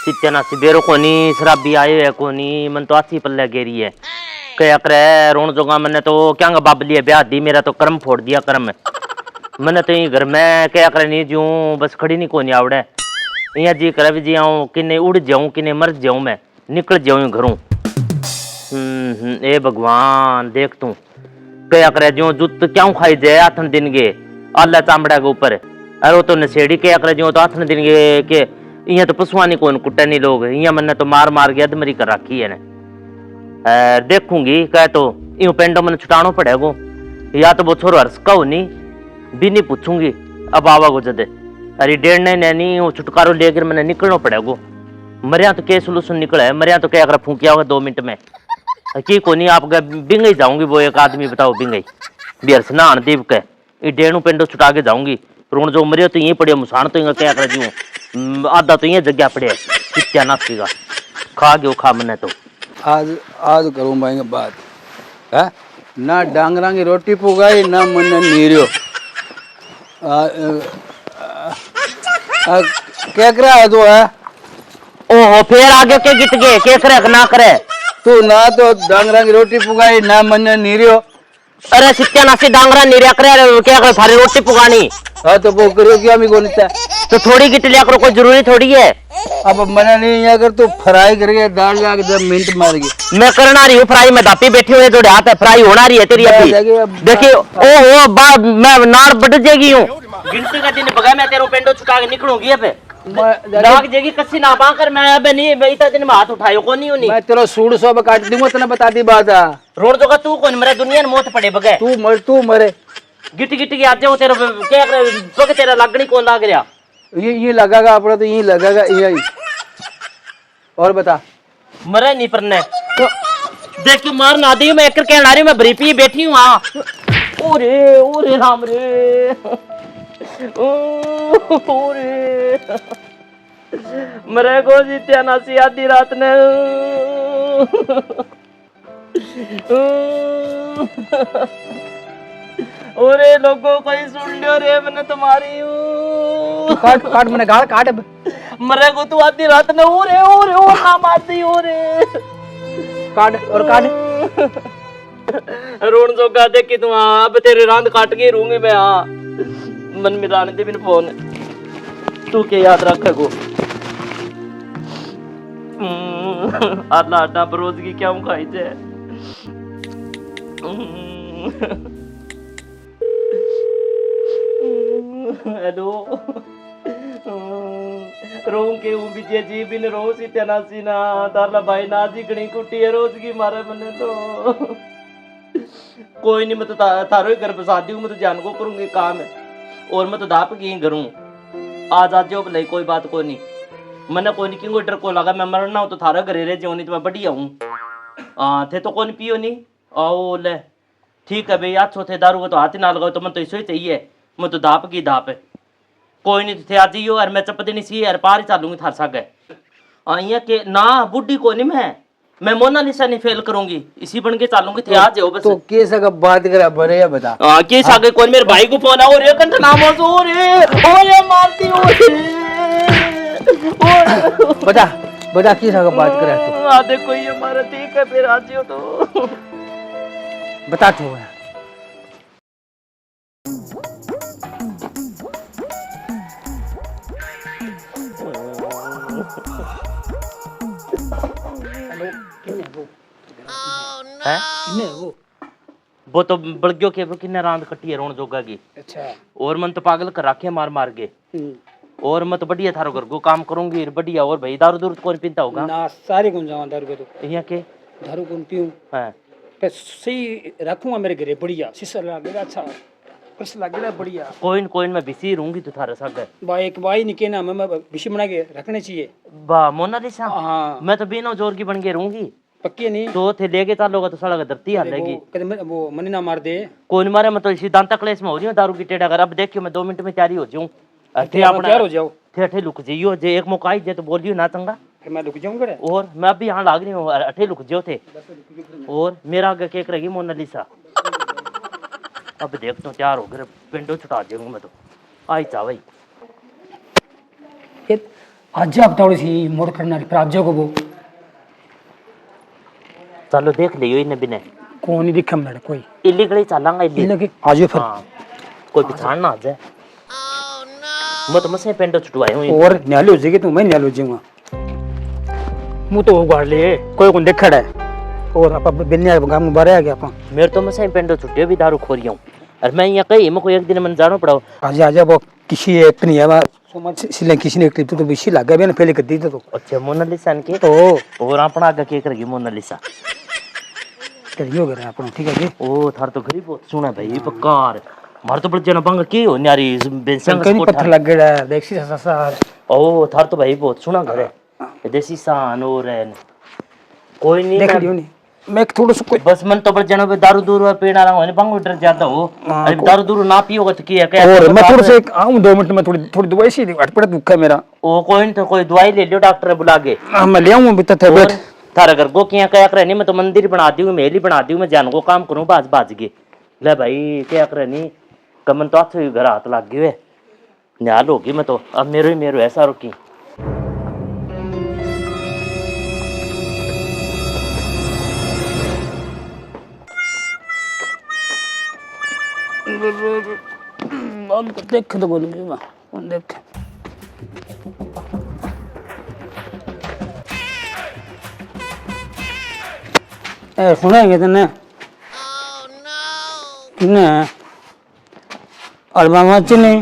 सित्याना सिबेरो कोनी शराबी आयो है कोनी मन तो आछी पल्ले गेरी है क्या करे रोन जोगा मैंने तो क्या बाबली है ब्याह दी मेरा तो कर्म फोड़ दिया कर्म मैंने तो ये घर में क्या करे नहीं जूं बस खड़ी नहीं कोनी आवड़े यहाँ जी करे जी आऊं किन्ने उड़ जाऊं किन्ने मर जाऊं मैं निकल जाऊं घरों ए भगवान देख तू क्या करे जो जुत क्यों खाई जाए आठन दिन गे अल्लाह चामड़ा के ऊपर अरे वो तो नशेड़ी क्या करे जो तो आठन दिन गे के यहाँ तो पशुआनी कौन कुट्टे नहीं लोग यहाँ मैंने तो मार मार के अधमरी कर रखी है ने देखूंगी कह तो यूं पेंडो मैंने छुटानो पड़ेगो या तो वो छोरो हर्ष का हो नहीं भी नहीं पूछूंगी अब आवा को जदे अरे डेढ़ नहीं वो छुटकारो लेकर मैंने निकलना पड़ेगो मरिया तो क्या सोल्यूशन निकला है मरिया तो क्या अगर फूकिया होगा 2 मिनट में की को नहीं आप बिंगई जाऊंगी वो एक आदमी बताओ बिंगई बियर स्नान दीप के ये डेणु पेंडो छुटा के जाऊंगी रोण जो मरियो तो यहीं पड़े मुसान तो क्या कर जीव आधा तो यहीं जगह पड़े क्या नासीगा खा गयो खा मने तो आज आज करूँ भाई बात है ना डांगरा की रोटी पुगाई ना मन नीरियो क्या करा है तो है ओहो फिर आगे के गिट गए क्या करे ना करे तू ना तो डांगरा की रोटी पुगाई ना मन नीरियो अरे सित्या नासी डांगरा नीरिया करे क्या करे थारी रोटी पुगानी हाँ तो वो करो क्या मी कौन तो थोड़ी गिट लिया करो कोई जरूरी थोड़ी है अब मैंने नहीं अगर तू फ्राई करके दाल जाके 10 मिनट मार गई मैं करना रही हूँ फ्राई में धापी बैठी हुई थोड़े हाथ है फ्राई होना रही है तेरी अभी देखिए ओ मैं नार बढ़ जाएगी हूँ गिनती का दिन बगा मैं तेरे पेंडो छुटा के निकलूंगी अब लाग जाएगी कच्ची ना पाकर मैं अब नहीं मैं इतना दिन में हाथ उठायो को नहीं होनी मैं तेरा सूड़ सौ काट दूंगा तने बता दी बात आ रोड तो का तू कौन मरे दुनिया में मौत पड़े बगे तू मरे गिट की आज जाओ तेरा क्या बगे तेरा लगनी कौन लाग रहा ये लगागा अपना तो यही लगागा यही और बता मरे नहीं परने तो देख मार ना दी मैं एक कह रही मैं बरीपी बैठी हूँ हाँ ओरे राम रे ओरे मरे को जीत्या नासी आधी रात ने ओरे लोगों कोई सुन लियो रे मैंने तुम्हारी काट मैंने गाल काट मरे को तू आधी रात ने ओरे ओ ना मार दी ओरे काट और काट रोन जोगा देख कि तू अब तेरे रांद काट के रहूंगी मैं हाँ मन में राने दे बिन फोन तू के याद रखेगो आधा आधा बरोज की क्या खाई जे हेलो रोऊं के ऊ बीजे जी बिन रो सी तना सी ना तारला भाई ना जी गणी कुटी है रोज की मारे मने तो कोई नहीं मैं तो थारो ही घर बसा दी हूँ मैं तो जान को करूंगी काम है और मैं तो दाप की करूँ आज जाओ भले कोई बात कोई नहीं मैंने कोई नहीं क्यों डर को लगा मैं मरना हूँ तो थारा घरे रह जाऊँ नहीं तो मैं बढ़िया हूँ हाँ थे तो कौन पियो नहीं आओ ले ठीक है भैया अच्छो थे दारू को तो हाथ ही ना लगाओ तो मैं तो इसो ही चाहिए मैं तो दाप की दाप है कोई नहीं थे आज ही हो यार मैं चपती नहीं सी यार पार ही चालूंगी थार साग है के ना बुढ़ी को नहीं मैं मोनालिसा नहीं फेल करूंगी इसी बन के चालूंगी थे आज हो बस तो कैसा का बात करा बड़े या बता के सागे कौन मेरे भाई को फोन आओ रे कंठ नाम हो रे मारती हो बता बता कैसा का बात करा तू आ देखो ये हमारा ठीक है फिर आज हो तो बता तू वो तो बड़गियो के वो किन्ने रांद कटी है रोन जोगा की अच्छा और मन तो पागल कर रखे मार मार के और मैं तो बढ़िया थारो घर को काम करूंगी बढ़िया और भाई दारू दूर कौन पीता होगा ना सारे कौन जावा दारू के तो यहाँ के दारू कौन पीऊं हां पे सही रखूंगा मेरे घरे बढ़िया शीशा लगेगा अच्छा कुछ लगेगा बढ़िया कोइन मैं बिसी रहूंगी तो थारे साथ भाई एक भाई निके ना मैं बिशी बना के रखने चाहिए बा मोनालिसा हां मैं तो बिना जोर की बन के रहूंगी पक्की नहीं तो थे लेके चालोगा तो साला धरती हालेगी वो मनी ना मार दे कौन मारे मैं तो इसी दांता क्लेश में हो रही हूँ दारू की टेढ़ा कर अब देखियो मैं 2 मिनट में तैयारी हो जाऊं तैयार हो जाओ थे लुक जाइयो जे एक मौका आई जे तो बोलियो ना चंगा फिर मैं रुक जाऊंगा और मैं अभी यहाँ लाग रही हूँ अठे लुक जो थे और मेरा आगे केक रहेगी मोनालिसा अब देखता हूँ तैयार हो गए पिंडो छुटा दूंगा मैं तो आई चा भाई आज आप थोड़ी सी मोड़ करना फिर आज को वो चलो देख लियो इन्हें बिने कौन नहीं दिखा मेरे कोई इल्ली गली चलांगा इल्ली लगे आज फिर हाँ कोई पहचान ना आ जाए मैं तो मसे पेंडो छुटवाई हूँ और न्याली हो जाएगी तो मैं न्याली हो जाऊंगा मुँह तो उगाड़ लिए कोई कौन देख खड़ा है और आप बिन्ने गाँव में बारे आ गया अपन मेरे तो मसे पेंडो छुट्टियो भी दारू खोरी हूँ और मैं यहाँ कहीं मेरे को एक दिन मन जाना पड़ा आज वो किसी एक नहीं है सिले किसी ने क्लिप तो बेसी लगा भी ना पहले कर दी तो अच्छा मोनालिसा के तो और अपना आगे के करेगी मोनालिसा करियो करे अपन ठीक है जी ओ थार तो गरीब बहुत सुना भाई पक्कार मार तो बड़ जना बंग की हो न्यारी बेंसंग कहीं पत्थर लग गया देखसी ससार ओ थार तो भाई बहुत सुना घर है देसी सान और कोई नहीं देख लियो नहीं मैं थोड़ा सा कोई बस मन तो बड़ जना पे दारू दूर पीना रहा हूं बंग डर ज्यादा हो अरे दारू दूर ना पियोगा तो की है क्या और मैं थोड़ा सा आऊं 2 मिनट में थोड़ी थोड़ी दवाई सी अटपट दुख है मेरा ओ कोई नहीं तो कोई दवाई ले लियो डॉक्टर बुला के मैं ले आऊं बिता थे बैठ थारा घर को क्या क्या करे नहीं मैं तो मंदिर बना दी हूं मेली बना दी हूं मैं जान को काम करूं बाज बाज के ले भाई क्या करे नहीं कमन तो हाथ घर हाथ लग गए न्याल होगी मैं तो अब मेरो ऐसा रुकी देख तो बोलूंगी मैं देख ए सुनेंगे तने किन्ने अलमामा चने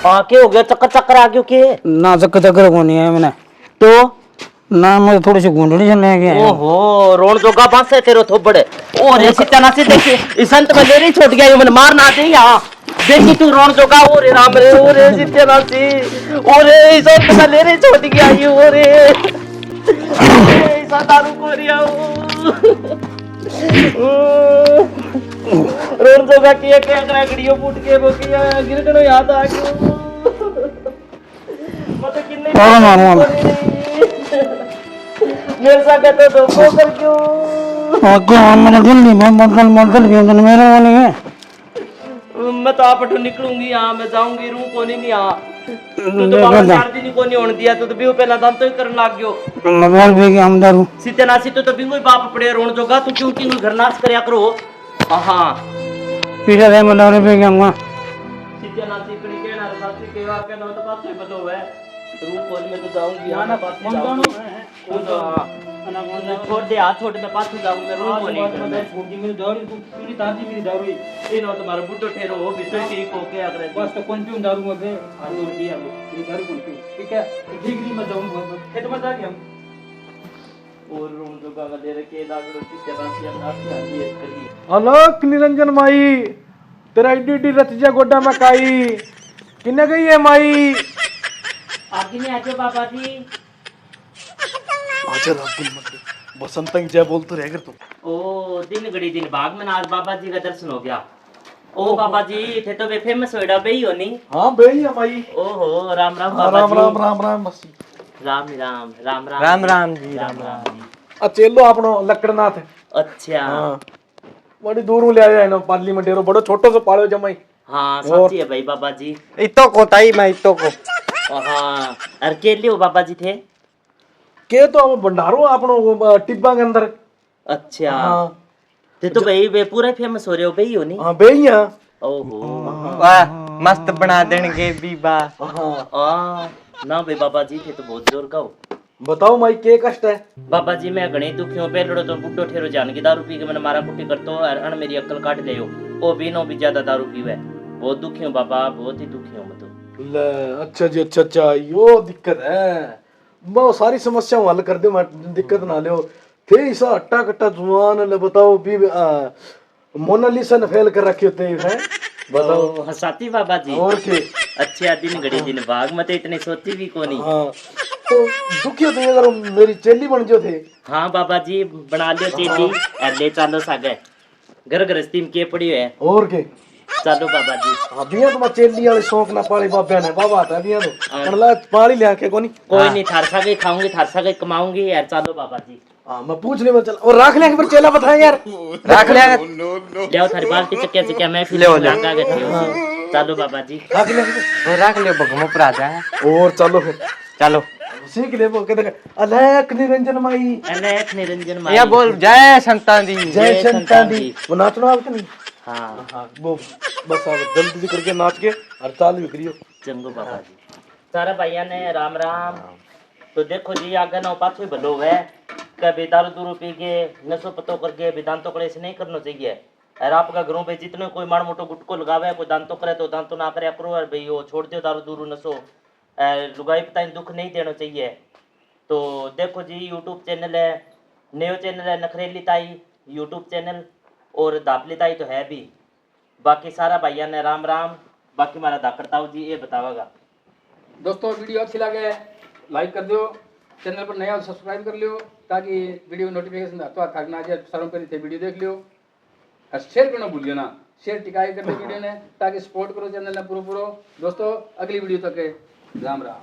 क्या हो गया चक्कर चक्कर आ गयो के ना चक्कर चक्कर को नहीं है मैंने तो ना मुझे थोड़ी सी गुंडड़ी चलने गया ओहो रोण जोगा बांस है तेरे थोबड़े और ऐसी तना से देखिए इस संत में ले रही छोड़ गया मन मार ना दे यहां देखी तू रोण जोगा ओरे राम रे ओरे सितना सी ओरे इस संत में ले रही छोड़ गया ये ओरे ऐसा दारू को रिया रोण जोगा किया क्या गड़ियो फूट के वो किया गिर गनो याद आ गयो मत किन्ने और मारो मेरे साथ कहते तो वो कर क्यों आगे मैंने जल्दी मंगल भी अंदर मेरा वो नहीं है मैं तो आप अठो निकलूंगी यहाँ मैं जाऊंगी रू को नहीं यहाँ तू तो बाबा 4 दिन को नहीं होने दिया तू तो भी पहला दान तो ही करने लग गयो मोबाइल भी के अंदर हूं सीते नासी तो भी कोई बाप पड़े रोण जोगा तू क्यों क्यों घर नाश करया करो हां पीछे से मैं दौरे पे गया सीते नासी कड़ी के ना सासी के वा के ना तो बात से बतो है रू को में तो जाऊंगी यहाँ ना पास छोड़ दे हाथ छोड़ मैं पास जाऊं मैं रू को नहीं मैं छोड़ दी मेरी दारू तू पूरी ताजी मेरी दारू ये ना तुम्हारा बुड्ढो ठहरो हो बिसोई के को के अगर बस तो कौन पीऊं दारू में आज और दिया ये दारू कौन पीऊं ठीक है डिग्री में जाऊं खेत में जाके हम और रूम जो का दे रखे दागड़ो की तरह से हम आपकी हाजिर करिए अलक निरंजन माई तेरा इडी रतिजा गोड्डा में काई किन्ने गई है माई आगे नहीं आजो बाबा जी आजा रात मत बसंत की जय बोल तो रह कर तुम ओ दिन घड़ी दिन भाग में आज बाबा जी का दर्शन हो गया ओ बाबा जी थे तो वे फेमस होड़ा बई हो नहीं हां बेई है माई ओहो राम राम बाबा राम जी राम राम राम बस राम राम राम राम राम राम जी राम राम अचेलो आपनो लकड़नाथ अच्छा हां बड़ी दूर ले आया है ना पार्लियामेंट रो बड़ो छोटो सो पालो जमाई हाँ सच्ची है भाई बाबा जी इतो को ताई मैं इतो को हाँ अकेले हो बाबा जी थे के तो अब भंडारो आपनो टिब्बा के अंदर अच्छा हां ते तो भाई वे पूरा फेमस हो रहे हो भाई हो नहीं हां बेई है ओहो वाह मस्त बना देंगे बीबा हां आ ना भाई बाबा जी थे तो बहुत जोर का हो बताओ माई के कष्ट है बाबा जी मैं घणी दुखी हूं पहले तो बुड्ढो ठेरो जान के दारू पी के मैंने मारा कुटी करतो और अन मेरी अक्ल काट ले ओ भी नो भी ज्यादा दारू पीवे बहुत दुखी हूं बाबा बहुत ही दुखी हूं मैं तो ले अच्छा जी अच्छा यो दिक्कत है बहुत सारी समस्याओं हल कर दे दिक्कत ना लियो थे ऐसा अट्टा कट्टा जुआन ले बताओ भी मोनालिसा ने फेल कर रखे होते हैं बताओ हसाती बाबा जी और के अच्छा दिन घड़ी दिन भाग मत इतनी सोची भी कोनी हाँ तो दुखी होते अगर मेरी चेली बन जो थे हाँ बाबा जी बना लियो चेली और ले चलो सागे घर गृहस्थी में के पड़ी है और के चलो बाबा जी हाँ दिया तो मैं चेली वाले शौक ना पाली बाबा ने बाबा था दिया तो मतलब पाली ले आके कोनी कोई नहीं थारसा के खाऊंगी थारसा के कमाऊंगी यार चलो बाबा जी हाँ मैं पूछ ले मैं चल और रख ले फिर चेला बताए यार रख ले ले थारी बाल्टी चक्के मैं फिर लगा के चलो बाबा जी रख ले रख लियो भगमो पर आ जाए और चलो फिर चलो सीख ले वो कहते अलैक निरंजन माई अलेख निरंजन या माई बोल जय संतान दी जय संतान दी वो नाचना आपके नहीं हाँ हाँ वो बस आप जल्दी करके नाच के और चाल भी करियो चंगो बाबा जी सारे भाइया ने राम राम। तो देखो जी आगे ना पाछो ही भलो है कभी दारू दूरू पी के नशो पतो करके भी दांतों करे ऐसे नहीं करना चाहिए। और आपका घरों पे जितने कोई माड़ मोटो गुटको लगावे कोई दांतों करे तो दांतों ना करे करो और भाई वो छोड़ दियो दारू दूरू नशो लुगाई पता दुख नहीं देना चाहिए। तो देखो जी यूट्यूब चैनल है नयो चैनल है नखरेली ताई यूट्यूब चैनल और धापली ताई तो है भी। बाकी सारा भाइया ने राम राम। बाकी हमारा धाकड़ताऊ जी ये बतावेगा। दोस्तों वीडियो अच्छी लगे लाइक कर दो चैनल पर नया सब्सक्राइब कर लियो ताकि वीडियो नोटिफिकेशन तो थक ना जाए सारों पर थे वीडियो देख लियो और शेयर करना भूलियो ना शेयर टिकाई कर वीडियो ने ताकि सपोर्ट करो चैनल ने पूरा पूरा। दोस्तों अगली वीडियो तक राम राम।